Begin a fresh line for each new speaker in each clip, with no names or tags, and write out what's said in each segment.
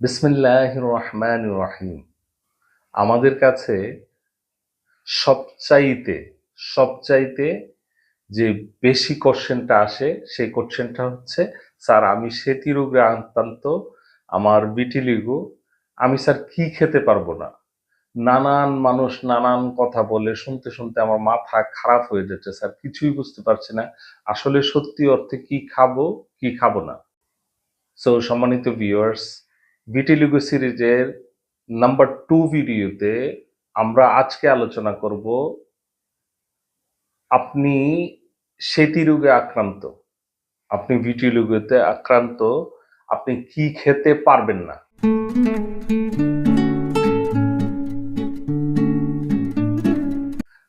বিসমিল্লাহির রহমানির রহিম। আমাদের কাছে সবচাইতে সবচাইতে যে বেশি কোশ্চেনটা আসে সেই কোশ্চেনটা হচ্ছে, স্যার আমি সেতি রোগে আক্রান্ত, আমার ভিটিলিগো, আমি স্যার কি খেতে পারবো না। নানান মানুষ নানান কথা বলে শুনতে শুনতে আমার মাথা খারাপ হয়ে যাচ্ছে স্যার, কিছুই বুঝতে পারছি না আসলে সত্যি অর্থে কি খাবো কি খাবো না। সো সম্মানিত ভিউয়ার্স, ভিটিলিগো সিরিজের নাম্বার 2 ভিডিওতে আমরা আজকে আলোচনা করব, আপনি সেতি রোগে আক্রান্ত, আপনি ভিটিলিগোতে আক্রান্ত, আপনি কি খেতে পারবেন না।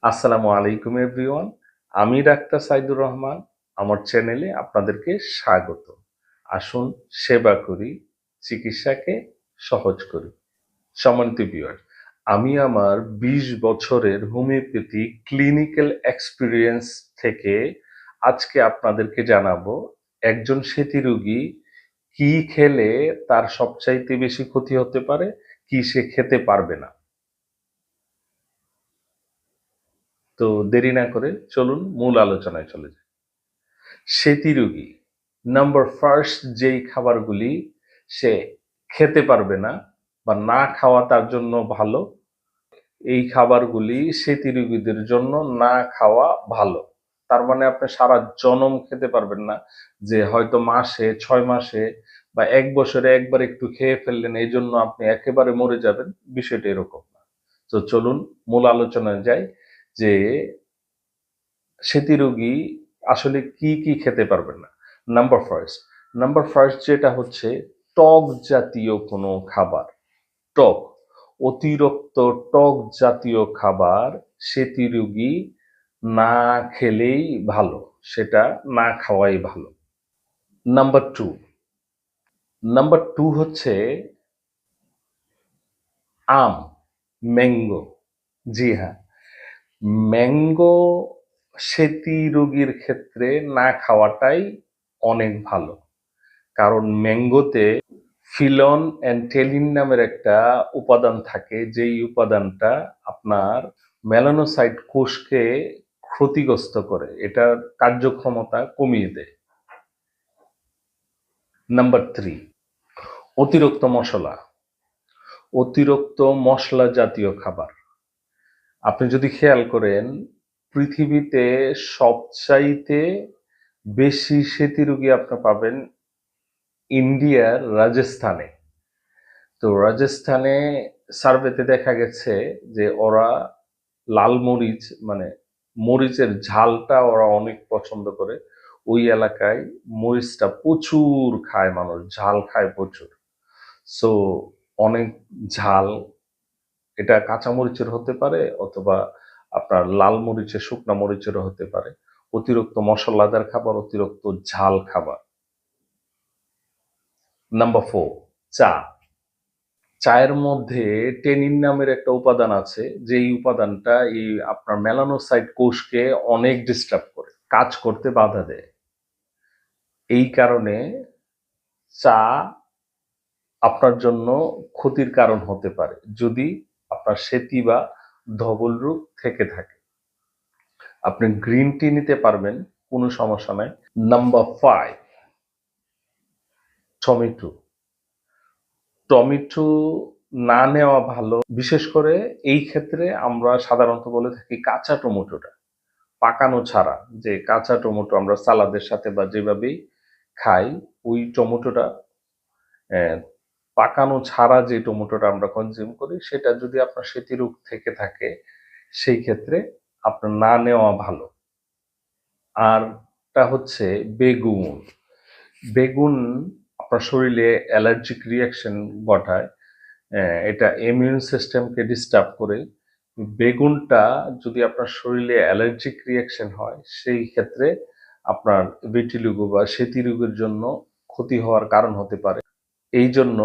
আসসালামু আলাইকুম এভরিওয়ান, আমি ডাক্তার সাইদুর রহমান, আমার চ্যানেলে আপনাদেরকে স্বাগত। আসুন সেবা করি, চিকিৎসাকে সহজ করি। সম্মানিত ভিউয়ার, আমি আমার 20 বছরের হোমিওপ্যাথি ক্লিনিক্যাল এক্সপিরিয়েন্স থেকে আজকে আপনাদেরকে জানাবো একজন সেতি রোগী কি খেলে তার সবচাইতে বেশি ক্ষতি হতে পারে, কি সে খেতে পারবে না। তো দেরি না করে চলুন মূল আলোচনায় চলে যাই। সেতি রোগী নাম্বার ফার্স্ট যেই খাবারগুলি সে খেতে পারবে না বা না খাওয়া তার জন্য ভালো, এই খাবারগুলি সেতি রোগীদের জন্য না খাওয়া ভালো। তার মানে আপনি সারা জনম খেতে পারবেন না, যে হয়তো মাসে 6 মাসে বা 1 বছরে একবার একটু খেয়ে ফেললেন এই জন্য আপনি একেবারে মরে যাবেন, বিষয়টা এরকম না। তো চলুন মূল আলোচনায় যাই যে সেতি রোগী আসলে কি কি খেতে পারবেন না। নাম্বার ফার্স্ট যেটা হচ্ছে টক জাতীয় কোনো খাবার। টক, অতিরিক্ত টক জাতীয় খাবার সেতি রোগী না খেলেই ভালো, সেটা না খাওয়াই ভালো। নাম্বার টু নাম্বার টু হচ্ছে আম, ম্যাঙ্গো। জি হ্যাঁ, ম্যাঙ্গো সেতি রোগীর ক্ষেত্রে না খাওয়াটাই অনেক ভালো। কারণ ম্যাঙ্গোতে ফিলন অ্যান্ড টেলিন নামের একটা উপাদান থাকে, যেই উপাদানটা আপনার মেলানোসাইট কোষকে ক্ষতিগ্রস্ত করে, এটার কার্যক্ষমতা কমিয়ে দেয়। নাম্বার 3, অতিরিক্ত মশলা, অতিরিক্ত মশলা জাতীয় খাবার। আপনি যদি খেয়াল করেন, পৃথিবীতে সবচাইতে বেশি সেতি রোগী আপনি পাবেন ইন্ডিয়ার রাজস্থানে। তো রাজস্থানে সার্ভেতে দেখা গেছে যে ওরা লাল মরিচ, মানে মরিচের ঝালটা ওরা অনেক পছন্দ করে। ওই এলাকায় মরিচটা প্রচুর খায় মানুষ, ঝাল খায় প্রচুর। সো অনেক ঝাল, এটা কাঁচা মরিচের হতে পারে অথবা আপনার লাল মরিচের, শুকনা মরিচেরও হতে পারে। অতিরিক্ত মশলাদার খাবার, অতিরিক্ত ঝাল খাবার। নাম্বার 4, চা। চায়ের মধ্যে টেনিন নামের একটা উপাদান আছে, যেই উপাদানটা এই আপনার মেলানোসাইট কোষকে অনেক ডিস্টার্ব করে, কাজ করতে বাধা দেয়। এই কারণে চা আপনার জন্য ক্ষতির কারণ হতে পারে যদি আপনার সেতি বা ধবল রোগ থেকে থাকে। আপনি গ্রিন টি নিতে পারবেন, কোনো সমস্যা নাই। Number 5, tomato. টমেটো না নেওয়া ভালো, বিশেষ করে এই ক্ষেত্রে আমরা সাধারণত বলে থাকি কাঁচা টমেটোটা, পাকানো ছাড়া। যে কাঁচা টমেটো আমরা সালাদের সাথে বা যেভাবেই খাই, ওই টমেটোটা, পাকানো ছাড়া যে টমেটোটা আমরা কনজিউম করি, সেটা যদি আপনার সেতি রোগ থেকে থাকে সেই ক্ষেত্রে আপনার না নেওয়া ভালো। আর টা হচ্ছে বেগুন। বেগুন আপনার শরীরে অ্যালার্জিক রিয়াকশন ঘটায়, এটা ইমিউন সিস্টেমকে ডিস্টার্ব করে। বেগুনটা যদি আপনার শরীরে অ্যালার্জিক রিয়াকশন হয়, সেই ক্ষেত্রে আপনার ভিটিলিগো বা সেতি রোগের জন্য ক্ষতি হওয়ার কারণ হতে পারে। এই জন্য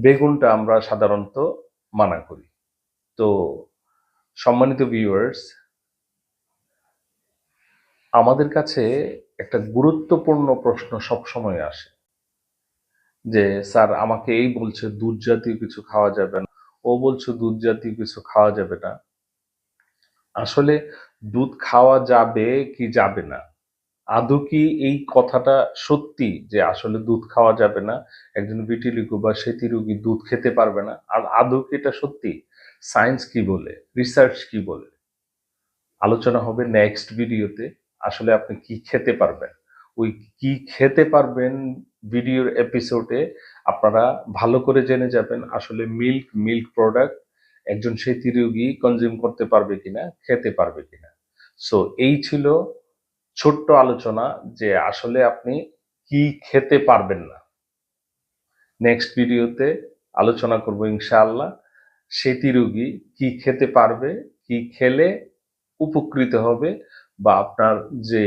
বেগুনটা আমরা সাধারণত মানা করি। তো সম্মানিত ভিউয়ার্স, আমাদের কাছে একটা গুরুত্বপূর্ণ প্রশ্ন সবসময় আসে যে স্যার আমাকে এই বলছে দুধ জাতীয় কিছু খাওয়া যাবে না, ও বলছে দুধ জাতীয় কিছু খাওয়া যাবে না। আসলে দুধ খাওয়া যাবে কি যাবে না, আদৌ কি এই কথাটা সত্যি যে আসলে দুধ খাওয়া যাবে না, একজন ভিটিলিগো বা সেতি রোগী দুধ খেতে পারবে না, আর আদৌ কি এটা সত্যি? সায়েন্স কি বলে, রিসার্চ কি বলে? আলোচনা হবে নেক্সট ভিডিওতে। আসলে আপনি কি খেতে পারবেন, ওই কি খেতে পারবেন ভিডিওর এপিসোডে আপনারা ভালো করে জেনে যাবেন আসলে মিল্ক প্রোডাক্ট একজন সেতি রোগী কনজিউম করতে পারবে কিনা, খেতে পারবে কিনা। সো এই ছিল ছোট্ট আলোচনা যে আসলে আপনি কি খেতে পারবেন না। নেক্সট ভিডিওতে আলোচনা করব ইনশাআল্লাহ সেতি রোগী কি খেতে পারবে, কি খেলে উপকৃত হবে, বা আপনার যে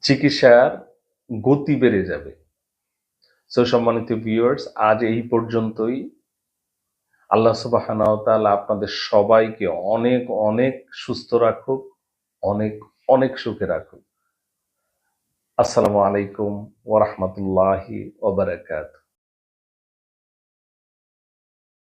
চিকিৎসার গতি বেড়ে যাবে। সো সম্মানিত ভিউয়ার্স, আজ এই পর্যন্তই। আল্লাহ সুবহানাহু ওয়া তাআলা আপনাদের সবাইকে অনেক অনেক সুস্থ রাখুক, অনেক অনেক সুখে রাখুক। আসসালামু আলাইকুম ওয়া রাহমাতুল্লাহি ওয়া বারাকাতুহু।